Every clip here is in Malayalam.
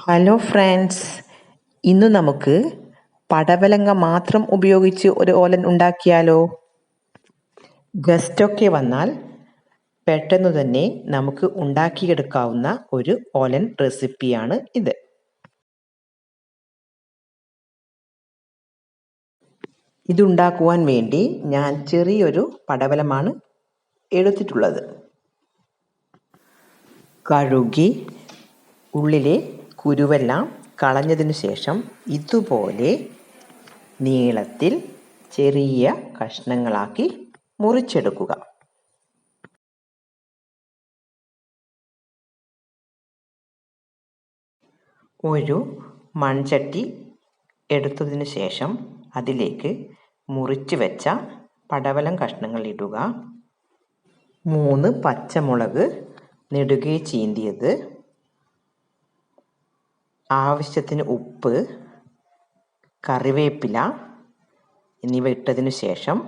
ഹലോ ഫ്രണ്ട്സ്, ഇന്ന് നമുക്ക് പടവലങ്ങ മാത്രം ഉപയോഗിച്ച് ഒരു ഓലൻ ഉണ്ടാക്കിയാലോ? ഗസ്റ്റൊക്കെ വന്നാൽ പെട്ടെന്ന് തന്നെ നമുക്ക് ഉണ്ടാക്കിയെടുക്കാവുന്ന ഒരു ഓലൻ റെസിപ്പിയാണ് ഇത്. ഇതുണ്ടാക്കുവാൻ വേണ്ടി ഞാൻ ചെറിയൊരു പടവലമാണ് എടുത്തിട്ടുള്ളത്. കഴുകി ഉള്ളിലെ കുരുവെല്ലാം കളഞ്ഞതിന് ശേഷം ഇതുപോലെ നീളത്തിൽ ചെറിയ കഷ്ണങ്ങളാക്കി മുറിച്ചെടുക്കുക. ഒരു മൺചട്ടി എടുത്തതിന് ശേഷം അതിലേക്ക് മുറിച്ച് വെച്ച പടവലം കഷ്ണങ്ങൾ ഇടുക. 3 പച്ചമുളക് നെടുകെ ചീന്തിയത്, ആവശ്യത്തിന് ഉപ്പ്, കറിവേപ്പില എന്നിവ ഇട്ടതിന് ശേഷം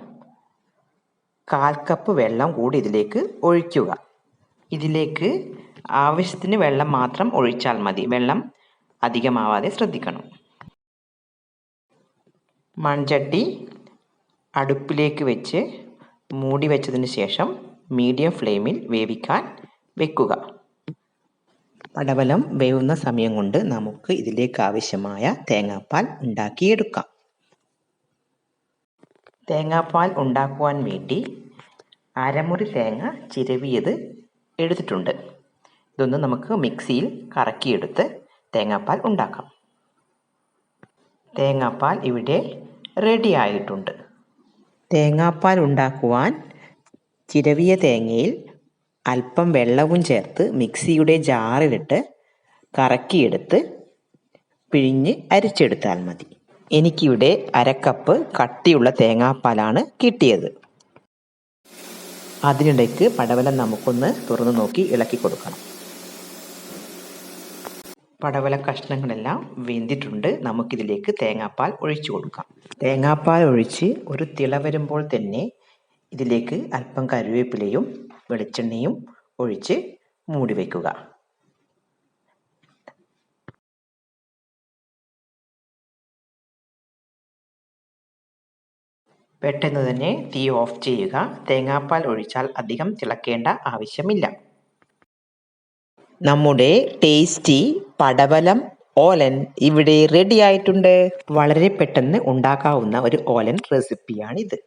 1/4 കപ്പ് വെള്ളം കൂടി ഇതിലേക്ക് ഒഴിക്കുക. ഇതിലേക്ക് ആവശ്യത്തിന് വെള്ളം മാത്രം ഒഴിച്ചാൽ മതി. വെള്ളം അധികമാവാതെ ശ്രദ്ധിക്കണം. മൺചട്ടി അടുപ്പിലേക്ക് വെച്ച് മൂടി വെച്ചതിന് ശേഷം മീഡിയം ഫ്ലെയിമിൽ വേവിക്കാൻ വെക്കുക. പടവലം വേവുന്ന സമയം കൊണ്ട് നമുക്ക് ഇതിലേക്ക് ആവശ്യമായ തേങ്ങാപ്പാൽ ഉണ്ടാക്കിയെടുക്കാം. തേങ്ങാപ്പാൽ ഉണ്ടാക്കുവാൻ വേണ്ടി അരമുറി തേങ്ങ ചിരവിയത് എടുത്തിട്ടുണ്ട്. ഇതൊന്ന് നമുക്ക് മിക്സിയിൽ കറക്കിയെടുത്ത് തേങ്ങാപ്പാൽ ഉണ്ടാക്കാം. തേങ്ങാപ്പാൽ ഇവിടെ റെഡി ആയിട്ടുണ്ട്. തേങ്ങാപ്പാൽ ഉണ്ടാക്കുവാൻ ചിരവിയ തേങ്ങയിൽ അല്പം വെള്ളവും ചേർത്ത് മിക്സിയുടെ ജാറിലിട്ട് കറക്കിയെടുത്ത് പിഴിഞ്ഞ് അരിച്ചെടുത്താൽ മതി. എനിക്കിവിടെ 1/2 കപ്പ് കട്ടിയുള്ള തേങ്ങാപ്പാലാണ് കിട്ടിയത്. അതിനിടയ്ക്ക് പടവലം നമുക്കൊന്ന് തുറന്നു നോക്കി ഇളക്കി കൊടുക്കണം. പടവല കഷ്ണങ്ങളെല്ലാം വെന്തിട്ടുണ്ട്. നമുക്കിതിലേക്ക് തേങ്ങാപ്പാൽ ഒഴിച്ചു കൊടുക്കാം. തേങ്ങാപ്പാൽ ഒഴിച്ച് ഒരു തിള വരുമ്പോൾ തന്നെ ഇതിലേക്ക് അല്പം കറിവേപ്പിലയും വെളിച്ചെണ്ണയും ഒഴിച്ച് മൂടി വയ്ക്കുക. പെട്ടെന്ന് തന്നെ തീ ഓഫ് ചെയ്യുക. തേങ്ങാപ്പാൽ ഒഴിച്ചാൽ അധികം തിളക്കേണ്ട ആവശ്യമില്ല. നമ്മുടെ ടേസ്റ്റി പടവലം ഓലൻ ഇവിടെ റെഡി ആയിട്ടുണ്ട്. വളരെ പെട്ടെന്ന് ഉണ്ടാക്കാവുന്ന ഒരു ഓലൻ റെസിപ്പിയാണിത്.